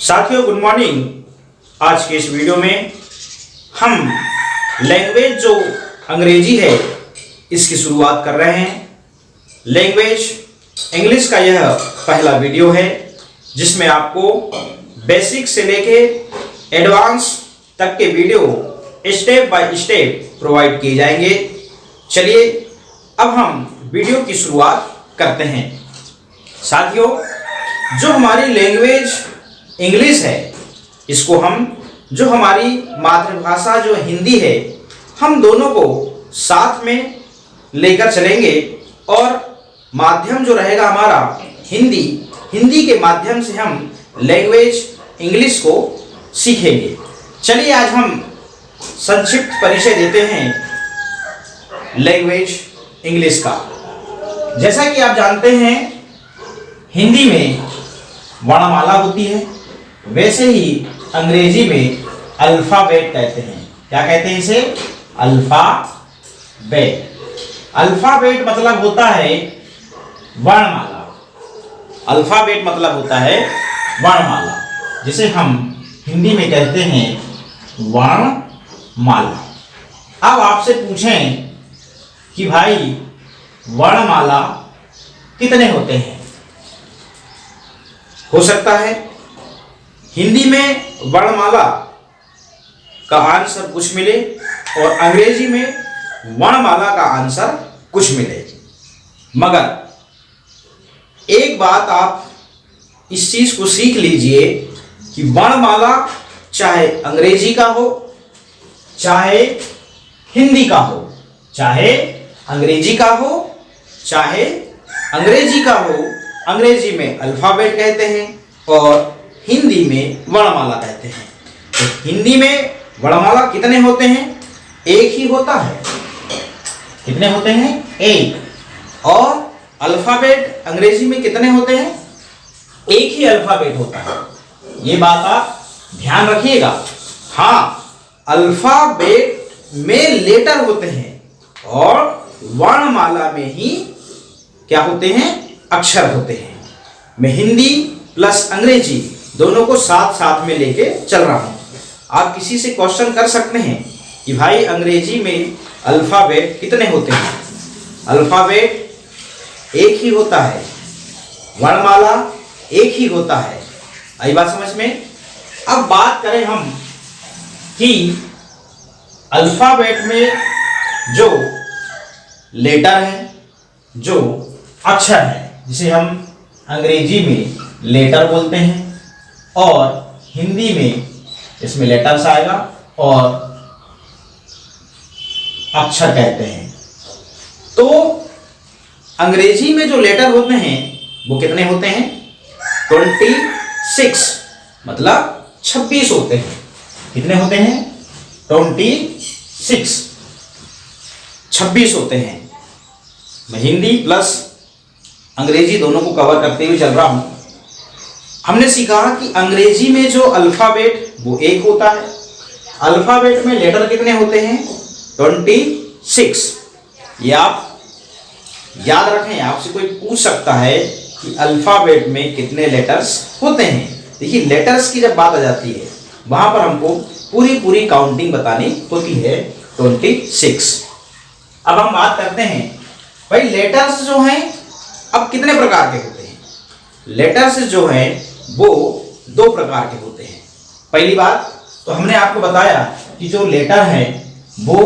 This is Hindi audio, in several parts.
साथियों गुड मॉर्निंग। आज के इस वीडियो में हम लैंग्वेज जो अंग्रेजी है इसकी शुरुआत कर रहे हैं। लैंग्वेज इंग्लिश का यह पहला वीडियो है जिसमें आपको बेसिक से लेके एडवांस तक के video step by step provide किए जाएंगे। चलिए अब हम वीडियो की शुरुआत करते हैं। साथियों जो हमारी लैंग्वेज इंग्लिश है इसको हम जो हमारी मातृभाषा जो हिंदी है हम दोनों को साथ में लेकर चलेंगे और माध्यम जो रहेगा हमारा हिंदी के माध्यम से हम लैंग्वेज इंग्लिश को सीखेंगे। चलिए आज हम संक्षिप्त परिचय देते हैं लैंग्वेज इंग्लिश का। जैसा कि आप जानते हैं हिंदी में वर्णमाला होती है, वैसे ही अंग्रेजी में अल्फाबेट कहते हैं। क्या कहते हैं इसे? अल्फाबेट। अल्फाबेट मतलब होता है वर्णमाला। अल्फाबेट मतलब होता है वर्णमाला, जिसे हम हिंदी में कहते हैं वर्णमाला। अब आपसे पूछें कि भाई वर्णमाला कितने होते हैं? हो सकता है हिंदी में वर्णमाला का आंसर कुछ मिले और अंग्रेजी में वर्णमाला का आंसर कुछ मिले, मगर एक बात आप इस चीज को सीख लीजिए कि वर्णमाला चाहे अंग्रेजी का हो चाहे हिंदी का हो, चाहे अंग्रेजी का हो चाहे अंग्रेजी का हो, अंग्रेजी में अल्फाबेट कहते हैं और हिंदी में वर्णमाला कहते हैं। तो हिंदी में वर्णमाला कितने होते हैं? एक ही होता है। कितने होते हैं? एक। और अल्फाबेट अंग्रेजी में कितने होते हैं? एक ही अल्फाबेट होता है। ये बात आप ध्यान रखिएगा। हाँ, अल्फाबेट में लेटर होते हैं और वर्णमाला में ही क्या होते हैं? अक्षर होते हैं। मैं हिंदी प्लस अंग्रेजी दोनों को साथ साथ में लेके चल रहा हूं। आप किसी से क्वेश्चन कर सकते हैं कि भाई अंग्रेजी में अल्फाबेट कितने होते हैं? अल्फाबेट एक ही होता है, वर्णमाला एक ही होता है। आई बात समझ में? अब बात करें हम कि अल्फाबेट में जो लेटर है, जो अक्षर है, जिसे हम अंग्रेजी में लेटर बोलते हैं और हिंदी में इसमें लेटर्स आएगा और अक्षर कहते हैं। तो अंग्रेजी में जो लेटर होते हैं वो कितने होते हैं? 26, मतलब 26 होते हैं। कितने होते हैं? 26 होते हैं। मैं हिंदी प्लस अंग्रेजी दोनों को कवर करते हुए चल रहा हूं। हमने सीखा कि अंग्रेजी में जो अल्फाबेट वो एक होता है। अल्फाबेट में लेटर कितने होते हैं? 26। ये आप याद रखें। आपसे कोई पूछ सकता है कि अल्फाबेट में कितने लेटर्स होते हैं। देखिए, लेटर्स की जब बात आ जाती है वहां पर हमको पूरी काउंटिंग बतानी होती है। 26। अब हम बात करते हैं भाई लेटर्स जो हैं अब कितने प्रकार के होते हैं? लेटर्स जो हैं वो 2 प्रकार के होते हैं। पहली बात तो हमने आपको बताया कि जो लेटर है वो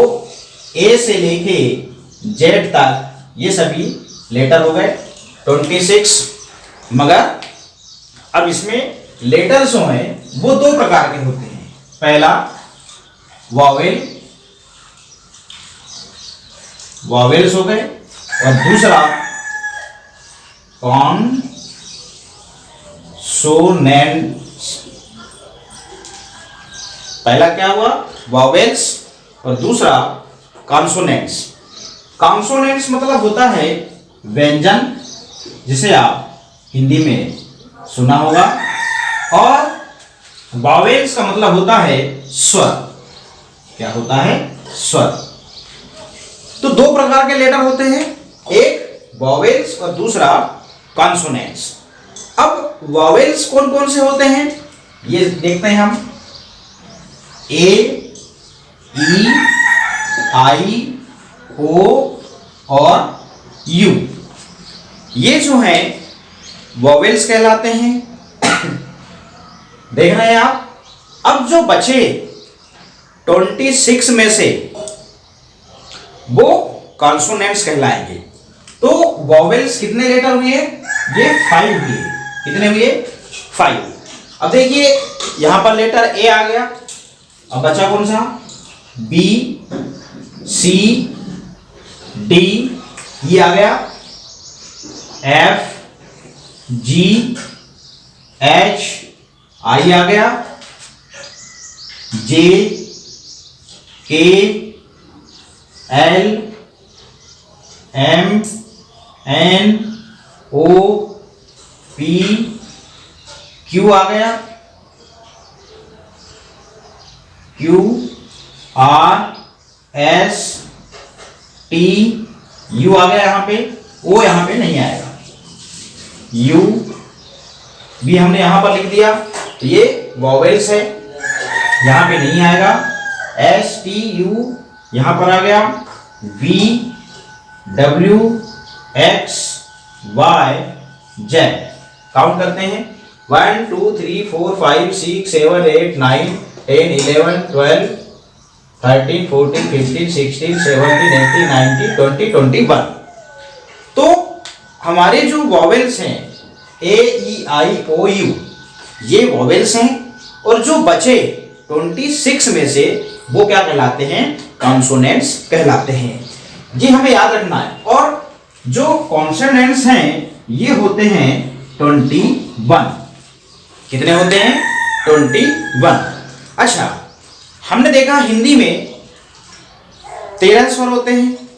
ए से लेके जेड तक ये सभी लेटर हो गए 26। मगर अब इसमें लेटर्स जो हैं वो 2 प्रकार के होते हैं। पहला वॉवेल्स हो गए और दूसरा कॉन्सोनेंट्स। पहला क्या हुआ? वॉवेल्स और दूसरा कॉन्सोनेंट्स। कॉन्सोनेंट्स मतलब होता है व्यंजन, जिसे आप हिंदी में सुना होगा, और वॉवेल्स का मतलब होता है स्वर। क्या होता है? स्वर। तो 2 प्रकार के लेटर होते हैं, एक वॉवेल्स और दूसरा कॉन्सोनेंट्स। अब वॉवेल्स कौन कौन से होते हैं? ये देखते हैं हम, ए, ई, आई, ओ और यू, ये जो हैं वॉवेल्स कहलाते हैं। देख रहे हैं आप। अब जो बचे 26 में से वो कॉन्सोनेंट्स कहलाएंगे। तो वॉवेल्स कितने लेटर हुए? ये 5 हुए। कितने हुए? 5। अब देखिए यहां पर लेटर ए आ गया। अब बचा कौन सा? बी, सी, डी, ये आ गया, एफ, जी, एच, आई आ गया, J, K, L, M, N, O, P, Q आ गया, Q, R, S, T, U आ गया यहां पे, ओ यहां पे नहीं आएगा, यू भी हमने यहां पर लिख दिया, तो ये वॉवेल्स है, यहां पे नहीं आएगा। एस, टी, यू यहां पर आ गया, V, W, X, Y, Z. Count करते हैं, 1 2 3 4 5 6 7 8 9 10 11 12 13 14 15 16 17 18 19 20 21। तो हमारे जो वॉवेल्स हैं ए, ई, आई, ओ, यू, ये वॉवेल्स हैं, और जो बचे 26 में से वो क्या कहलाते हैं? कॉन्सोनेंट्स कहलाते हैं। ये हमें याद रखना है। और जो कॉन्सोनेंट्स हैं ये होते हैं 21। कितने होते हैं? 21। अच्छा, हमने देखा हिंदी में 13 स्वर होते हैं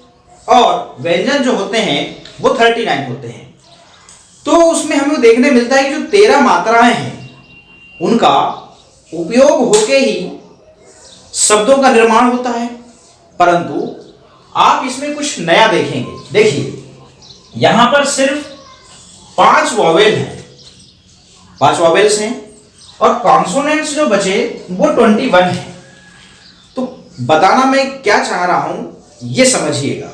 और व्यंजन जो होते हैं वो 39 होते हैं। तो उसमें हमें देखने मिलता है कि जो 13 मात्राएं हैं उनका उपयोग होके ही शब्दों का निर्माण होता है, परंतु आप इसमें कुछ नया देखेंगे। देखिए यहां पर सिर्फ 5 वॉवेल हैं, 5 वॉवेल्स हैं, और कॉन्सोनेंट्स जो बचे वो 21 हैं। तो बताना मैं क्या चाह रहा हूं ये समझिएगा।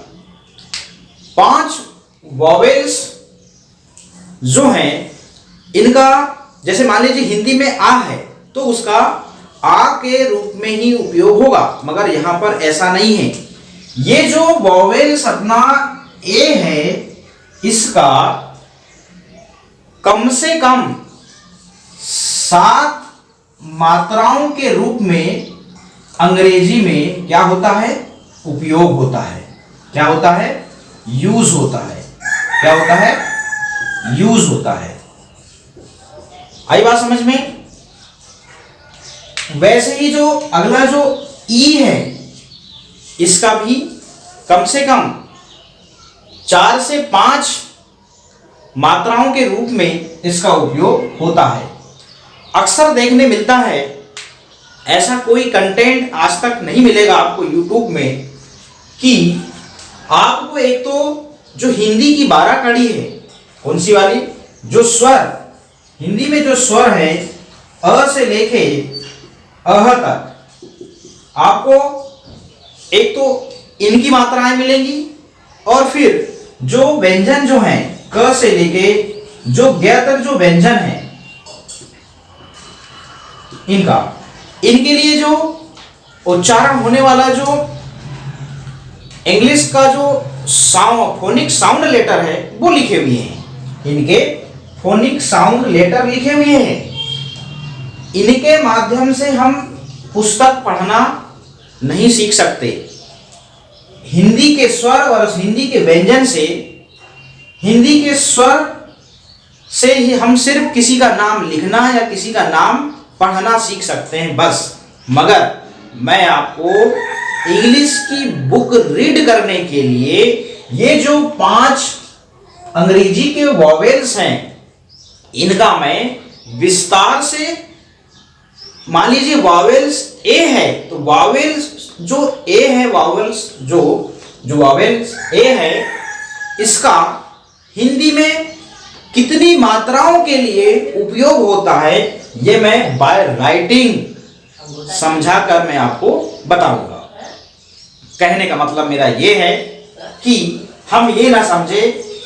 5 वॉवेल्स जो हैं इनका, जैसे मान लीजिए हिंदी में आ है तो उसका आ के रूप में ही उपयोग होगा, मगर यहां पर ऐसा नहीं है। ये जो वॉवेल्स अपना ए है इसका कम से कम 7 मात्राओं के रूप में अंग्रेजी में क्या होता है? उपयोग होता है। क्या होता है? यूज होता है। क्या होता है? यूज होता है। आई बात समझ में? वैसे ही जो अगला जो ई है इसका भी कम से कम 4 से 5 मात्राओं के रूप में इसका उपयोग होता है। अक्सर देखने मिलता है, ऐसा कोई कंटेंट आज तक नहीं मिलेगा आपको YouTube में कि आपको एक तो जो हिंदी की 12 कड़ी है, कौन सी वाली? जो स्वर, हिंदी में जो स्वर है अ से लेके अह तक, आपको एक तो इनकी मात्राएं मिलेंगी, और फिर जो व्यंजन जो हैं क से लेके जो ग तक जो व्यंजन है इनके लिए जो उच्चारण होने वाला जो इंग्लिश का जो फोनिक साउंड लेटर है वो लिखे हुए हैं। इनके फोनिक साउंड लेटर लिखे हुए हैं। इनके माध्यम से हम पुस्तक पढ़ना नहीं सीख सकते। हिंदी के स्वर और हिंदी के व्यंजन से, हिंदी के स्वर से ही हम सिर्फ किसी का नाम लिखना या किसी का नाम पढ़ना सीख सकते हैं बस। मगर मैं आपको इंग्लिश की बुक रीड करने के लिए ये जो 5 अंग्रेजी के वॉवेल्स हैं इनका मैं विस्तार से, मान लीजिए वॉवेल्स ए है तो वॉवेल्स जो ए है, वॉवेल्स जो वॉवेल्स ए है इसका हिंदी में कितनी मात्राओं के लिए उपयोग होता है ये मैं बाय राइटिंग समझा कर मैं आपको बताऊंगा। कहने का मतलब मेरा ये है कि हम ये ना समझे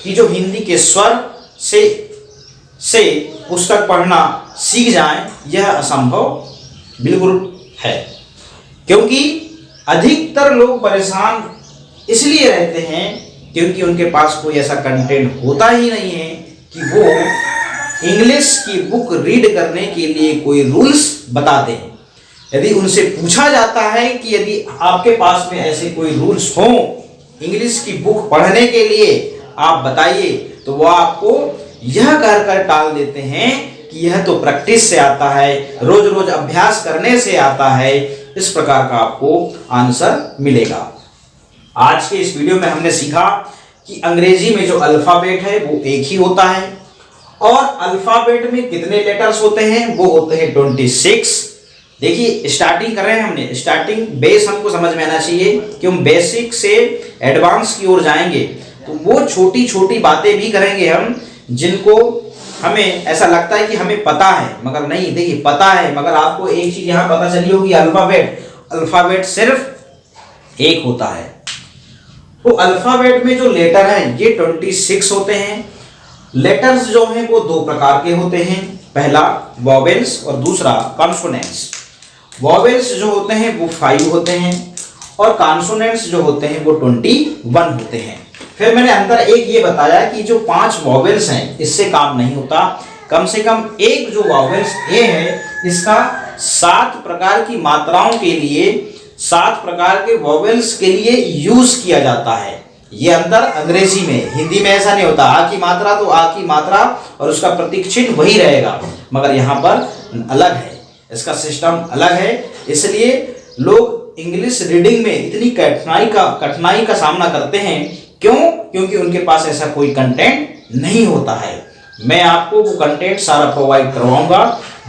कि जो हिंदी के स्वर से पुस्तक पढ़ना सीख जाएं, यह असंभव बिल्कुल है। क्योंकि अधिकतर लोग परेशान इसलिए रहते हैं क्योंकि उनके पास कोई ऐसा कंटेंट होता ही नहीं है कि वो इंग्लिश की बुक रीड करने के लिए कोई रूल्स बताते हैं। यदि उनसे पूछा जाता है कि यदि आपके पास में ऐसे कोई रूल्स हों इंग्लिश की बुक पढ़ने के लिए, आप बताइए, तो वो आपको यह कहकर टाल देते हैं कि यह तो प्रैक्टिस से आता है, रोज रोज अभ्यास करने से आता है। इस प्रकार का आपको आंसर मिलेगा। आज के इस वीडियो में हमने सीखा कि अंग्रेजी में जो अल्फाबेट है वो एक ही होता है और अल्फाबेट में कितने लेटर्स होते हैं, वो होते हैं 26। देखिए स्टार्टिंग कर रहे हैं हमने, स्टार्टिंग बेस हमको समझ में आना चाहिए कि हम बेसिक से एडवांस की ओर जाएंगे तो वो छोटी छोटी बातें भी करेंगे हम, जिनको हमें ऐसा लगता है कि हमें पता है, मगर नहीं। देखिए पता है, मगर आपको एक चीज यहाँ पता चली होगी, अल्फाबेट सिर्फ एक होता है। तो अल्फाबेट में जो लेटर है ये 26 होते हैं। लेटर्स जो हैं वो दो प्रकार के होते हैं, पहला वॉवेल्स और दूसरा कॉन्सोनेंट्स। वॉवेल्स जो होते हैं वो 5 होते हैं और कॉन्सोनेंट्स जो होते हैं वो 21 होते हैं। फिर मैंने अंदर एक ये बताया कि जो 5 वॉवेल्स हैं इससे काम नहीं होता, कम से कम एक जो वॉवेल्स ए है इसका 7 प्रकार की मात्राओं के लिए, 7 प्रकार के वॉवेल्स के लिए यूज किया जाता है। ये अंतर अंग्रेजी में, हिंदी में ऐसा नहीं होता। आ की मात्रा तो आ की मात्रा और उसका प्रतीक चिन्ह वही रहेगा, मगर यहाँ पर अलग है, इसका सिस्टम अलग है। इसलिए लोग इंग्लिश रीडिंग में इतनी कठिनाई का सामना करते हैं। क्यों? क्योंकि उनके पास ऐसा कोई कंटेंट नहीं होता है। मैं आपको वो कंटेंट सारा प्रोवाइड करवाऊंगा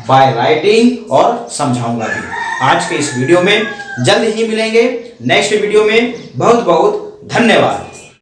बाय राइटिंग और समझाऊंगा भी। आज के इस वीडियो में जल्द ही मिलेंगे नेक्स्ट वीडियो में। बहुत बहुत धन्यवाद।